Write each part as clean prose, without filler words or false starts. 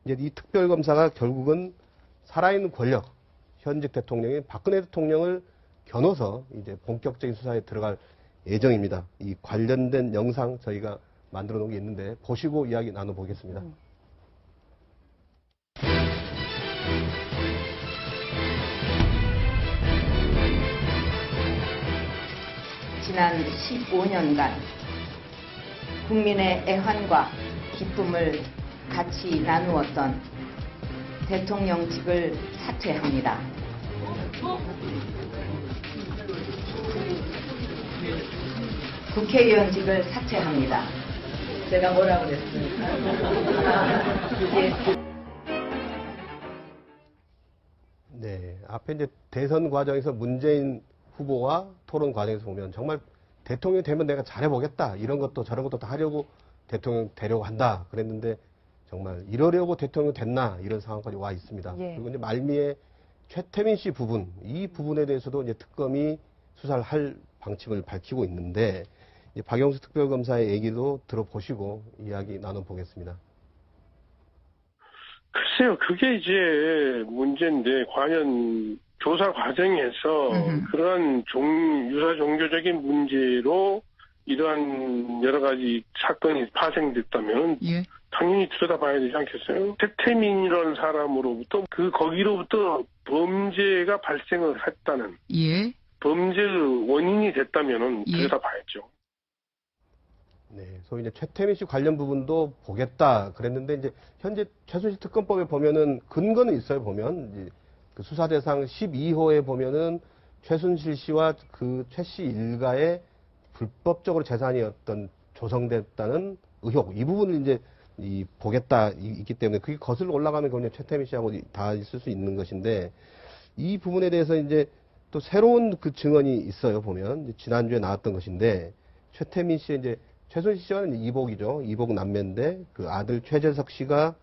이제 이 특별검사가 결국은 살아있는 권력, 현직 대통령인 박근혜 대통령을 겨눠서 이제 본격적인 수사에 들어갈 예정입니다. 이 관련된 영상 저희가 만들어 놓은 게 있는데 보시고 이야기 나눠보겠습니다. 지난 15년간 국민의 애환과 기쁨을 같이 나누었던 대통령직을 사퇴합니다. 국회의원직을 사퇴합니다. 제가 뭐라고 그랬습니까? 네, 앞에 이제 대선 과정에서 문재인 후보와 토론 과정에서 보면 정말 대통령이 되면 내가 잘해보겠다 이런 것도 저런 것도 다 하려고 대통령 되려고 한다 그랬는데 정말 이러려고 대통령 됐나 이런 상황까지 와 있습니다. 예. 그리고 이제 말미에 최태민 씨 부분 이 부분에 대해서도 이제 특검이 수사를 할 방침을 밝히고 있는데 이제 박영수 특별검사의 얘기도 들어보시고 이야기 나눠보겠습니다. 글쎄요, 그게 이제 문제인데, 과연 조사 과정에서 그러한 유사 종교적인 문제로 이러한 여러 가지 사건이 파생됐다면, 예. 당연히 들여다봐야 되지 않겠어요? 최태민이라는 사람으로부터, 거기로부터 범죄가 발생을 했다는, 예. 범죄의 원인이 됐다면은 예. 들여다봐야죠. 네, 소위 이제 최태민 씨 관련 부분도 보겠다 그랬는데 이제 현재 최순실 특검법에 보면은 근거는 있어요. 보면 이제 그 수사 대상 12호에 보면은 최순실 씨와 그 최 씨 일가의 불법적으로 재산이 어떤 조성됐다는 의혹 이 부분을 이제 보겠다 있기 때문에 그게 거슬러 올라가면 그냥 최태민 씨하고 다 있을 수 있는 것인데 이 부분에 대해서 이제 또 새로운 그 증언이 있어요. 보면 지난주에 나왔던 것인데 최태민 씨의 이제 최순실 씨와는 이복이죠. 이복 남매인데 그 아들 최재석 씨가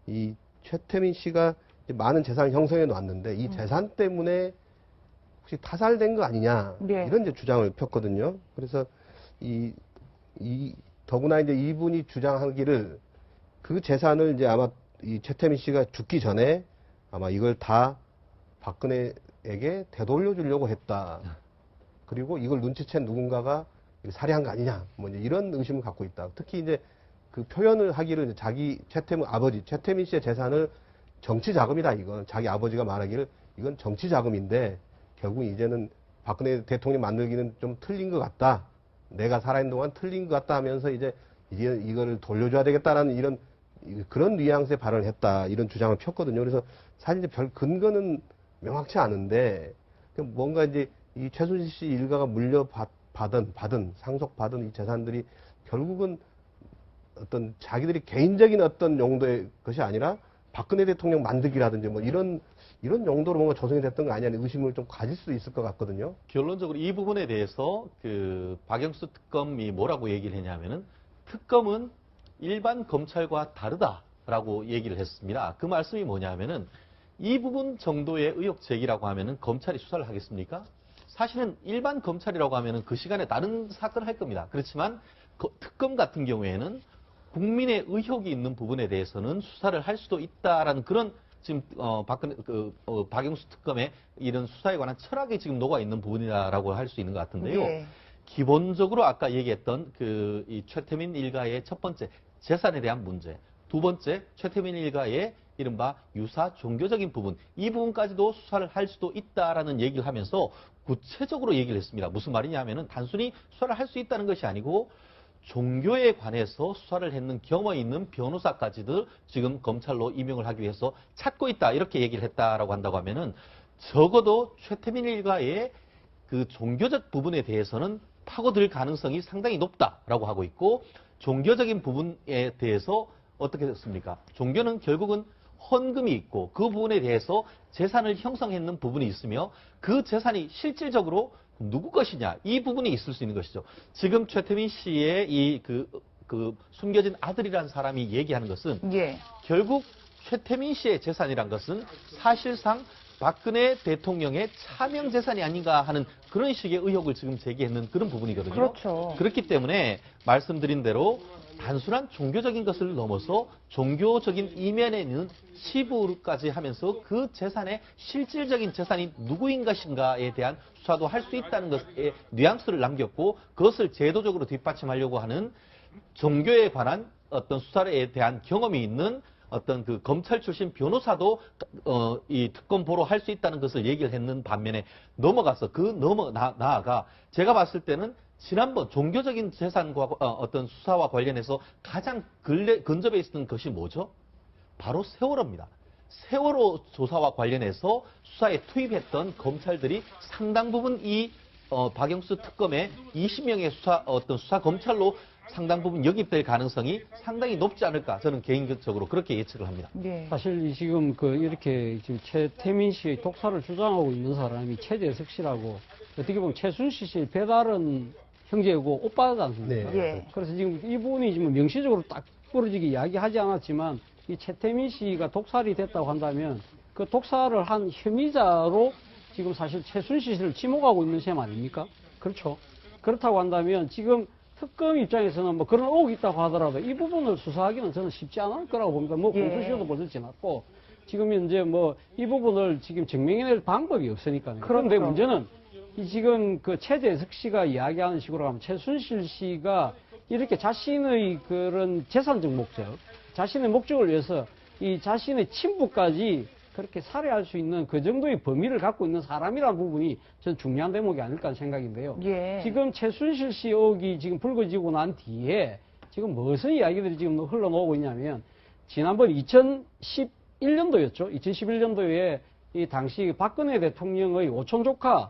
이 최태민 씨가 많은 재산을 형성해 놨는데 이 재산 때문에 혹시 타살된 거 아니냐 네. 이런 이제 주장을 폈거든요. 그래서 더구나 이제 이분이 주장하기를 그 재산을 이제 아마 이 최태민 씨가 죽기 전에 아마 이걸 다 박근혜에게 되돌려 주려고 했다. 그리고 이걸 눈치챈 누군가가 살해한 거 아니냐, 뭐 이제 이런 의심을 갖고 있다. 특히 이제 그 표현을 하기를 이제 자기 최태민 아버지, 최태민 씨의 재산을 정치 자금이다. 이건 자기 아버지가 말하기를 이건 정치 자금인데 결국 이제는 박근혜 대통령 만들기는 좀 틀린 것 같다. 내가 살아있는 동안 틀린 것 같다 하면서 이제 이거를 돌려줘야 되겠다라는 이런 그런 뉘앙스의 발언을 했다. 이런 주장을 폈거든요. 그래서 사실 이제 별 근거는 명확치 않은데 뭔가 이제 이 최순실 씨 일가가 상속받은 이 재산들이 결국은 어떤 자기들이 개인적인 어떤 용도의 것이 아니라 박근혜 대통령 만들기라든지 뭐 이런 용도로 뭔가 조성이 됐던 거 아니냐는 의심을 좀 가질 수 있을 것 같거든요. 결론적으로 이 부분에 대해서 그 박영수 특검이 뭐라고 얘기를 했냐면은 특검은 일반 검찰과 다르다라고 얘기를 했습니다. 그 말씀이 뭐냐면은 이 부분 정도의 의혹 제기라고 하면은 검찰이 수사를 하겠습니까? 사실은 일반 검찰이라고 하면은 그 시간에 다른 사건을 할 겁니다. 그렇지만 특검 같은 경우에는 국민의 의혹이 있는 부분에 대해서는 수사를 할 수도 있다라는 그런 지금 박영수 특검의 이런 수사에 관한 철학이 지금 녹아 있는 부분이라고 할 수 있는 것 같은데요. 예. 기본적으로 아까 얘기했던 이 최태민 일가의 첫 번째 재산에 대한 문제, 두 번째 최태민 일가의 이른바 유사 종교적인 부분, 이 부분까지도 수사를 할 수도 있다라는 얘기를 하면서 구체적으로 얘기를 했습니다. 무슨 말이냐면은 단순히 수사를 할 수 있다는 것이 아니고 종교에 관해서 수사를 했는 경험이 있는 변호사까지도 지금 검찰로 임용을 하기 위해서 찾고 있다. 이렇게 얘기를 했다라고 한다고 하면은 적어도 최태민 일가의 그 종교적 부분에 대해서는 파고들 가능성이 상당히 높다라고 하고 있고 종교적인 부분에 대해서 어떻게 됐습니까? 종교는 결국은 헌금이 있고 그 부분에 대해서 재산을 형성했는 부분이 있으며 그 재산이 실질적으로 누구 것이냐 이 부분이 있을 수 있는 것이죠. 지금 최태민 씨의 이 숨겨진 아들이라는 사람이 얘기하는 것은 예. 결국 최태민 씨의 재산이란 것은 사실상 박근혜 대통령의 차명 재산이 아닌가 하는 그런 식의 의혹을 지금 제기했는 그런 부분이거든요. 그렇죠. 그렇기 때문에 말씀드린 대로 단순한 종교적인 것을 넘어서 종교적인 이면에 있는 치부까지 하면서 그 재산의 실질적인 재산이 누구인 것인가에 대한 수사도 할 수 있다는 것에 뉘앙스를 남겼고, 그것을 제도적으로 뒷받침하려고 하는 종교에 관한 어떤 수사에 대한 경험이 있는 어떤 그 검찰 출신 변호사도 이 특검 보러 할 수 있다는 것을 얘기를 했는 반면에 넘어가서 나아가 제가 봤을 때는 지난번 종교적인 재산과 어떤 수사와 관련해서 가장 근접해 있었던 것이 뭐죠? 바로 세월호입니다. 세월호 조사와 관련해서 수사에 투입했던 검찰들이 상당 부분 이 박영수 특검의 20명의 수사 검찰로 상당 부분 역입될 가능성이 상당히 높지 않을까, 저는 개인적으로 그렇게 예측을 합니다. 네. 사실 지금 이렇게 지금 최태민 씨의 독사를 주장하고 있는 사람이 최재석 씨라고, 어떻게 보면 최순실 씨의 배다른 형제고 오빠지 않습니까? 네. 예. 그래서 지금 이분이 지금 명시적으로 딱 부러지게 이야기하지 않았지만, 이 최태민 씨가 독살이 됐다고 한다면 그 독살을 한 혐의자로 지금 사실 최순실 씨를 지목하고 있는 셈 아닙니까? 그렇죠. 그렇다고 한다면 지금 특검 입장에서는 뭐 그런 의혹이 있다고 하더라도 이 부분을 수사하기는 저는 쉽지 않을 거라고 봅니다. 뭐 예. 공소시효도 벌써 지났고 지금 이제 뭐 이 부분을 지금 증명해낼 방법이 없으니까요. 그런데 그렇죠. 문제는 이 지금 그 최재석 씨가 이야기하는 식으로 하면 최순실 씨가 이렇게 자신의 그런 재산적 목적, 자신의 목적을 위해서 이 자신의 친부까지 그렇게 살해할 수 있는 그 정도의 범위를 갖고 있는 사람이라는 부분이 저는 중요한 대목이 아닐까 하는 생각인데요. 예. 지금 최순실 씨 의혹이 지금 불거지고 난 뒤에 지금 무슨 이야기들이 지금 흘러나오고 있냐면, 지난번 2011년도였죠. 2011년도에 이 당시 박근혜 대통령의 오촌 조카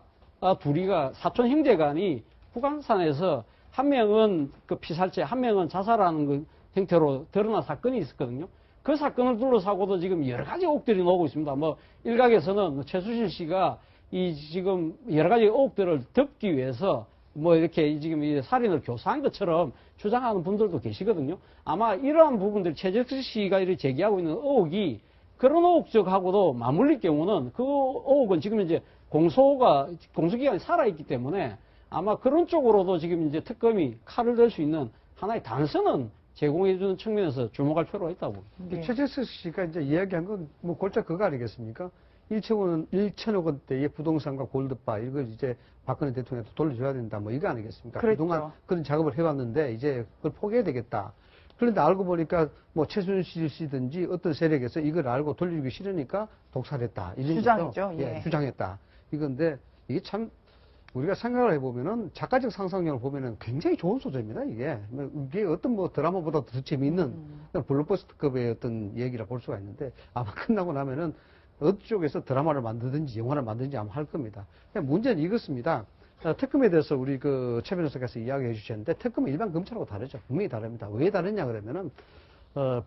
둘이가 사촌 형제간이 북한산에서 한 명은 그 피살죄, 한 명은 자살하는 그 형태로 드러난 사건이 있었거든요. 그 사건을 둘러싸고도 지금 여러 가지 의혹들이 나오고 있습니다. 뭐 일각에서는 최순실 씨가 이 지금 여러 가지 의혹들을 덮기 위해서 뭐 이렇게 지금 이 살인을 교사한 것처럼 주장하는 분들도 계시거든요. 아마 이러한 부분들 최재석 씨가 이렇게 제기하고 있는 의혹이 그런 의혹적하고도 맞물릴 경우는 그 의혹은 지금 이제 공소기간이 살아있기 때문에 아마 그런 쪽으로도 지금 이제 특검이 칼을 들 수 있는 하나의 단서는 제공해주는 측면에서 주목할 필요가 있다고. 네. 최재석 씨가 이제 이야기한 건 뭐 골자 그거 아니겠습니까? 1천억 원대의 부동산과 골드바 이걸 이제 박근혜 대통령한테 돌려줘야 된다 뭐 이거 아니겠습니까? 그랬죠. 그동안 그런 작업을 해왔는데 이제 그걸 포기해야 되겠다. 그런데 알고 보니까 뭐 최순실 씨든지 어떤 세력에서 이걸 알고 돌려주기 싫으니까 독살했다. 이런 주장이죠. 식으로, 예. 주장했다. 이건데 이게 참 우리가 생각을 해보면은 작가적 상상력을 보면은 굉장히 좋은 소재입니다. 이게 어떤 뭐 드라마보다 더 재미있는 블록버스터급의 어떤 얘기라 볼 수가 있는데 아마 끝나고 나면은 어느 쪽에서 드라마를 만들든지 영화를 만들든지 아마 할 겁니다. 문제는 이것입니다. 특검에 대해서 우리 그 최 변호사께서 이야기해 주셨는데 특검은 일반 검찰하고 다르죠. 분명히 다릅니다. 왜 다르냐 그러면은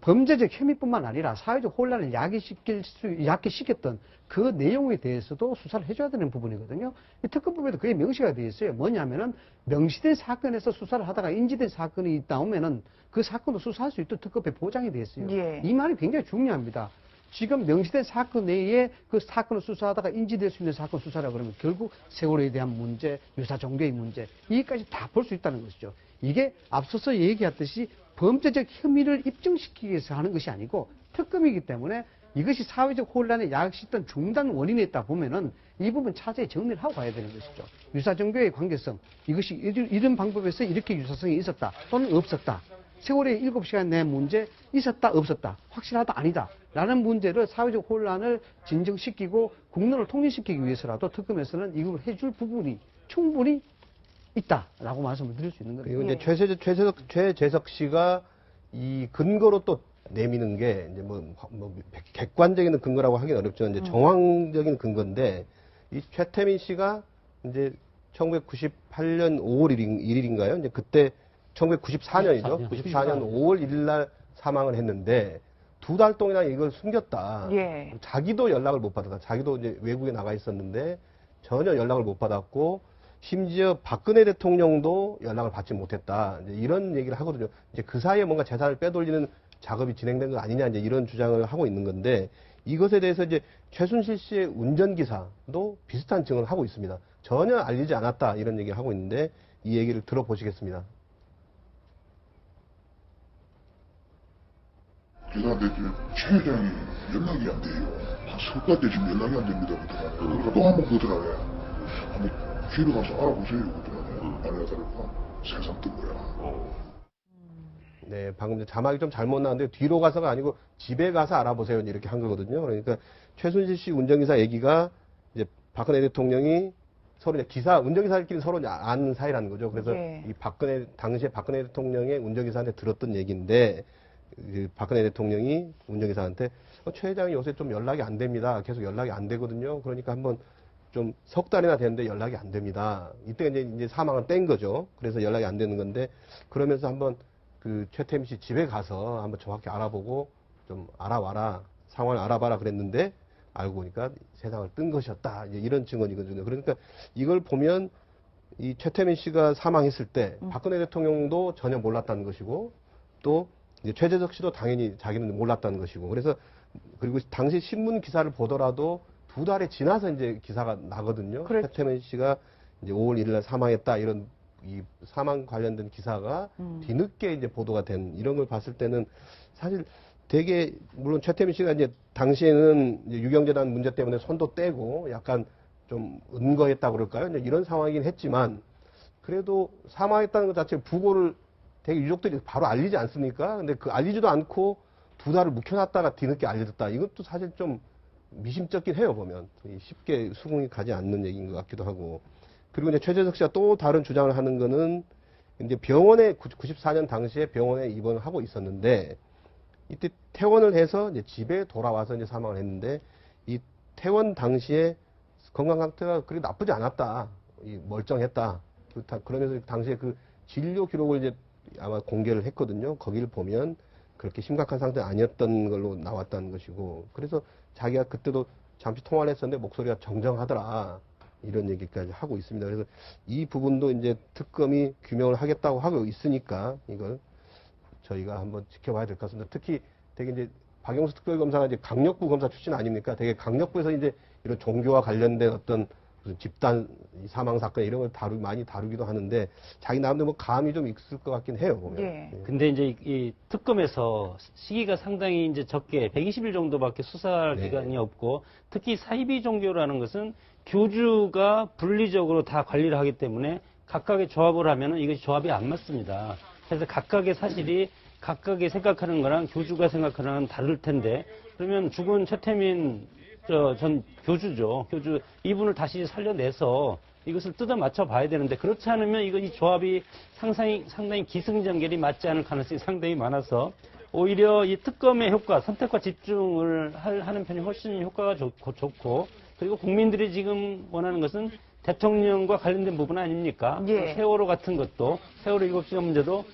범죄적 혐의뿐만 아니라 사회적 혼란을 야기시켰던 그 내용에 대해서도 수사를 해줘야 되는 부분이거든요. 이 특검법에도 그게 명시가 되어 있어요. 뭐냐면은 명시된 사건에서 수사를 하다가 인지된 사건이 나오면은 그 사건도 수사할 수 있도록 특검법에 보장이 되어 있어요. 예. 이 말이 굉장히 중요합니다. 지금 명시된 사건 내에 그 사건을 수사하다가 인지될 수 있는 사건 수사라 그러면 결국 세월호에 대한 문제, 유사 종교의 문제, 이것까지 다 볼 수 있다는 것이죠. 이게 앞서서 얘기했듯이 범죄적 혐의를 입증시키기 위해서 하는 것이 아니고 특검이기 때문에 이것이 사회적 혼란에 야기시켰던 중단 원인에 있다 보면은 이 부분 차제에 정리를 하고 가야 되는 것이죠. 유사 종교의 관계성, 이것이 이런 방법에서 이렇게 유사성이 있었다 또는 없었다. 세월의 7시간 내 문제 있었다 없었다 확실하다 아니다 라는 문제를 사회적 혼란을 진정시키고 국론을 통일시키기 위해서라도 특검에서는 이걸 해줄 부분이 충분히 있다라고 말씀을 드릴 수 있는 거예요. 그리고 이제 최재석 씨가 이 근거로 또 내미는 게 이제 뭐 객관적인 근거라고 하긴 어렵지만 이제 정황적인 근거인데 이 최태민 씨가 이제 1998년 5월 1일인가요? 이제 그때 1994년이죠. 94년 5월 1일 날 사망을 했는데 2달 동안 이걸 숨겼다. 예. 자기도 연락을 못 받았다. 자기도 이제 외국에 나가 있었는데 전혀 연락을 못 받았고 심지어 박근혜 대통령도 연락을 받지 못했다. 이제 이런 얘기를 하거든요. 이제 그 사이에 뭔가 재산을 빼돌리는 작업이 진행된 거 아니냐 이제 이런 주장을 하고 있는 건데 이것에 대해서 이제 최순실 씨의 운전기사도 비슷한 증언을 하고 있습니다. 전혀 알리지 않았다 이런 얘기를 하고 있는데 이 얘기를 들어보시겠습니다. 그런데 최 회장이 연락이 안 돼요. 한 석달 때 지금 연락이 안 됩니다. 그러더라고요. 그러니까 또 한 번 그러더라고요. 한번 뒤로 가서 알아보세요. 그러더라고요. 아내가 다를까 세상 뜬 거야. 네, 방금 자막이 좀 잘못 나왔는데 뒤로 가서가 아니고 집에 가서 알아보세요 이렇게 한 거거든요. 그러니까 최순실 씨 운전기사 얘기가 이제 박근혜 대통령이 서로 이제 운전기사들끼리 서로 이제 아는 사이라는 거죠. 그래서 예. 이 당시에 박근혜 대통령의 운전기사한테 들었던 얘기인데 그 박근혜 대통령이 운전기사한테 최 회장이 요새 좀 연락이 안 됩니다. 계속 연락이 안 되거든요. 그러니까 한번 좀 석 달이나 됐는데 연락이 안 됩니다. 이때 이제 사망을 뗀 거죠. 그래서 연락이 안 되는 건데 그러면서 한번 그 최태민 씨 집에 가서 한번 정확히 알아보고 좀 알아와라. 상황을 알아봐라 그랬는데 알고 보니까 세상을 뜬 것이었다. 이제 이런 증언이거든요. 그러니까 이걸 보면 이 최태민 씨가 사망했을 때 박근혜 대통령도 전혀 몰랐다는 것이고 또 이제 최재석 씨도 당연히 자기는 몰랐다는 것이고 그리고 당시 신문 기사를 보더라도 2달이 지나서 이제 기사가 나거든요. 그렇죠. 최태민 씨가 이제 5월 1일 날 사망했다 이런 이 사망 관련된 기사가 뒤늦게 이제 보도가 된 이런 걸 봤을 때는 사실 되게 물론 최태민 씨가 이제 당시에는 이제 유경재단 문제 때문에 손도 떼고 약간 좀 은거했다고 그럴까요? 이제 이런 상황이긴 했지만 그래도 사망했다는 것 자체 부고를 되게 유족들이 바로 알리지 않습니까? 근데 그 알리지도 않고 2달을 묵혀놨다가 뒤늦게 알려졌다. 이것도 사실 좀 미심쩍긴 해요, 보면. 쉽게 수긍이 가지 않는 얘기인 것 같기도 하고. 그리고 이제 최재석 씨가 또 다른 주장을 하는 거는 이제 병원에 94년 당시에 병원에 입원을 하고 있었는데 이때 퇴원을 해서 이제 집에 돌아와서 이제 사망을 했는데 이 퇴원 당시에 건강 상태가 그렇게 나쁘지 않았다. 멀쩡했다. 그러면서 당시에 그 진료 기록을 이제 아마 공개를 했거든요. 거기를 보면 그렇게 심각한 상태는 아니었던 걸로 나왔다는 것이고 그래서 자기가 그때도 잠시 통화를 했었는데 목소리가 정정하더라. 이런 얘기까지 하고 있습니다. 그래서 이 부분도 이제 특검이 규명을 하겠다고 하고 있으니까 이걸 저희가 한번 지켜봐야 될 것 같습니다. 특히 되게 이제 박영수 특별검사가 이제 강력부 검사 출신 아닙니까? 되게 강력부에서 이제 이런 종교와 관련된 어떤 무슨 집단 사망 사건 이런 걸 많이 다루기도 하는데 자기 나름대로 뭐 감이 좀 있을 것 같긴 해요. 보면. 예. 근데 이제 이 특검에서 시기가 상당히 이제 적게 120일 정도밖에 수사 네. 기간이 없고 특히 사이비 종교라는 것은 교주가 분리적으로 다 관리를 하기 때문에 각각의 조합을 하면은 이것이 조합이 안 맞습니다. 그래서 각각의 사실이 각각이 생각하는 거랑 교주가 생각하는 거랑 다를 텐데 그러면 죽은 최태민 전 교주죠. 교주 이분을 다시 살려내서 이것을 뜯어 맞춰 봐야 되는데 그렇지 않으면 이 조합이 상당히 기승전결이 맞지 않을 가능성이 상당히 많아서 오히려 이 특검의 효과, 선택과 집중을 하는 편이 훨씬 효과가 좋고 그리고 국민들이 지금 원하는 것은 대통령과 관련된 부분 아닙니까? 예. 세월호 같은 것도 세월호 7시간 문제도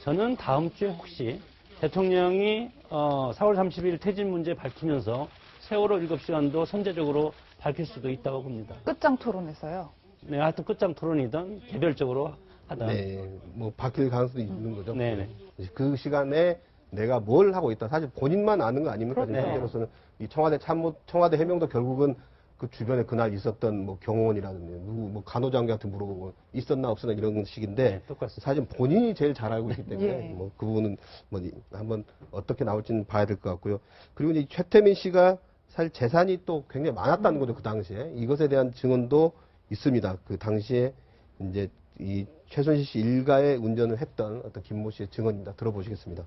저는 다음 주에 혹시 대통령이 4월 30일 퇴진 문제 밝히면서 세월호 7시간도 선제적으로 밝힐 수도 있다고 봅니다. 끝장 토론에서요. 네, 하여튼 끝장 토론이든 개별적으로 하든. 네, 뭐 바뀔 가능성도 있는 거죠. 네네. 그 시간에 내가 뭘 하고 있다. 사실 본인만 아는 거 아닙니까? 그렇죠. 현재로서는 이 청와대 해명도 결국은 그 주변에 그날 있었던 뭐 경호원이라든지 누구 뭐 간호장한테 물어보고 있었나 없었나 이런 식인데 네, 똑같습니다. 사실 본인이 제일 잘 알고 있기 때문에 예. 뭐 그 부분은 뭐 한번 어떻게 나올지는 봐야 될 것 같고요. 그리고 이제 최태민 씨가 사실 재산이 또 굉장히 많았다는 거죠 그 당시에 이것에 대한 증언도 있습니다. 그 당시에 이제 이 최순실 씨 일가의 운전을 했던 어떤 김모 씨의 증언입니다. 들어보시겠습니다.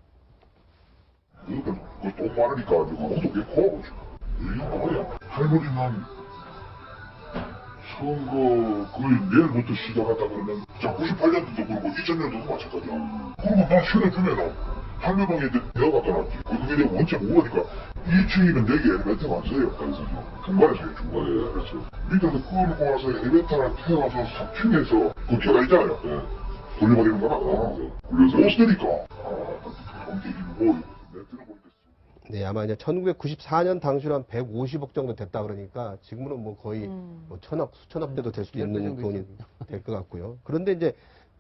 그돈 많으니까 그것도 꽤 커. 이거 뭐야? 할머니는 선거 거의 내일부터 시작하다 그러면 자 98년도도 그렇고 2000년도도 마찬가지야. 그러면 나 실어주면 한여방에 내가 갖다 놨지. 그게 내가 원체 모으니까 2층이면 4개 엘리베이터가 안 써요. 그래서 중간에 서요 중간에. 그래서 밑에서 끌고 와서 엘리베이터를 태워서 3층에서 그 계단 있잖아요. 돌려버리는 거라. 그래서 못 쓰니까. 뭐 내가 들어보니까 네, 아마 이제 1994년 당시로 한 150억 정도 됐다 그러니까 지금은 뭐 거의 뭐 천억, 수천억 대도 될 수도 있는 돈이 될 것 같고요. 그런데 이제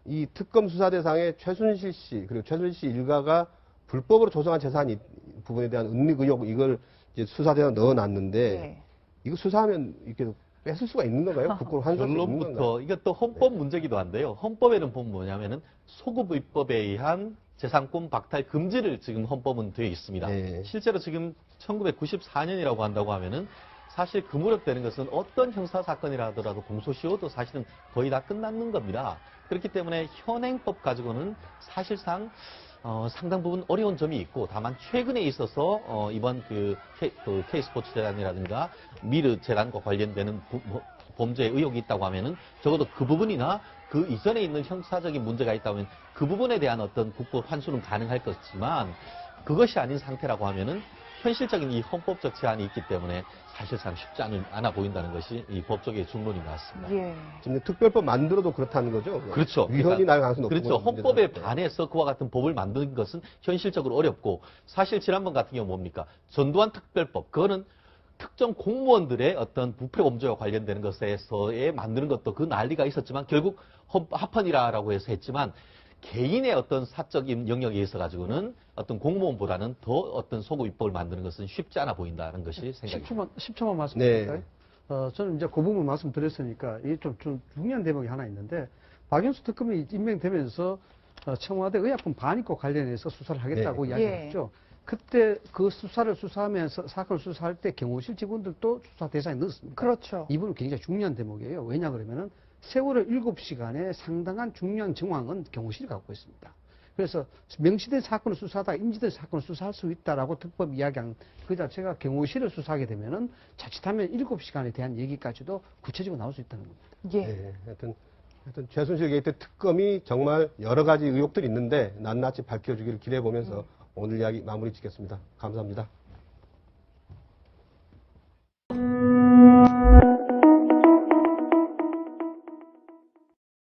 이 특검 수사 대상에 최순실 씨 그리고 최순실 씨 일가가 불법으로 조성한 재산 부분에 대한 은닉 의혹 이걸 이제 수사 대상 넣어놨는데 예. 이거 수사하면 이렇게 뺏을 수가 있는 건가요? 국고로 환수할 수 있는 건가요? 결론부터 이것도 헌법 문제기도 한데요. 헌법에는 보면 뭐냐면은 소급입법에 의한 재산권 박탈 금지를 지금 헌법은 되어 있습니다. 네. 실제로 지금 1994년이라고 한다고 하면은 사실 그 무렵되는 것은 어떤 형사사건이라 하더라도 공소시효도 사실은 거의 다 끝났는 겁니다. 그렇기 때문에 현행법 가지고는 사실상 상당 부분 어려운 점이 있고, 다만 최근에 있어서 이번 그 K스포츠 재단이라든가 미르 재단과 관련되는 범죄 의혹이 있다고 하면은 적어도 그 부분이나 그 이전에 있는 형사적인 문제가 있다면 그 부분에 대한 어떤 국고 환수는 가능할 것이지만, 그것이 아닌 상태라고 하면은 현실적인 이 헌법적 제한이 있기 때문에 사실상 쉽지 않아 보인다는 것이 이 법조계의 중론인 것 같습니다. 예. 지금 특별법 만들어도 그렇다는 거죠? 그렇죠. 위헌이 날 가능성이 높고. 그렇죠. 헌법에 반해서 그와 같은 법을 만드는 것은 현실적으로 어렵고, 사실 지난번 같은 경우 뭡니까? 전두환 특별법, 그거는 특정 공무원들의 어떤 부패 범죄와 관련되는 것에서에 만드는 것도 그 난리가 있었지만 결국 합헌이라고 해서 했지만, 개인의 어떤 사적인 영역에 있어 가지고는 어떤 공무원보다는 더 어떤 소급 입법을 만드는 것은 쉽지 않아 보인다는 것이 생각입니다. 10초만 말씀드릴까요? 네. 저는 이제 그 부분 말씀드렸으니까 이게 좀 중요한 대목이 하나 있는데, 박영수 특검이 임명되면서 청와대 의약품 반입과 관련해서 수사를 하겠다고 네. 이야기했죠. 그때 그 수사를 수사하면서 사건을 수사할 때 경호실 직원들도 수사 대상에 넣었습니다. 그렇죠. 이 부분은 굉장히 중요한 대목이에요. 왜냐 그러면은 세월호 7시간에 상당한 중요한 정황은 경호실이 갖고 있습니다. 그래서 명시된 사건을 수사하다가 인지된 사건을 수사할 수 있다라고 특법 이야기한 그 자체가 경호실을 수사하게 되면은 자칫하면 7시간에 대한 얘기까지도 구체적으로 나올 수 있다는 겁니다. 예. 네, 하여튼 최순실 게이트 특검이 정말 여러 가지 의혹들이 있는데 낱낱이 밝혀주기를 기대해 보면서 오늘 이야기 마무리 짓겠습니다. 감사합니다.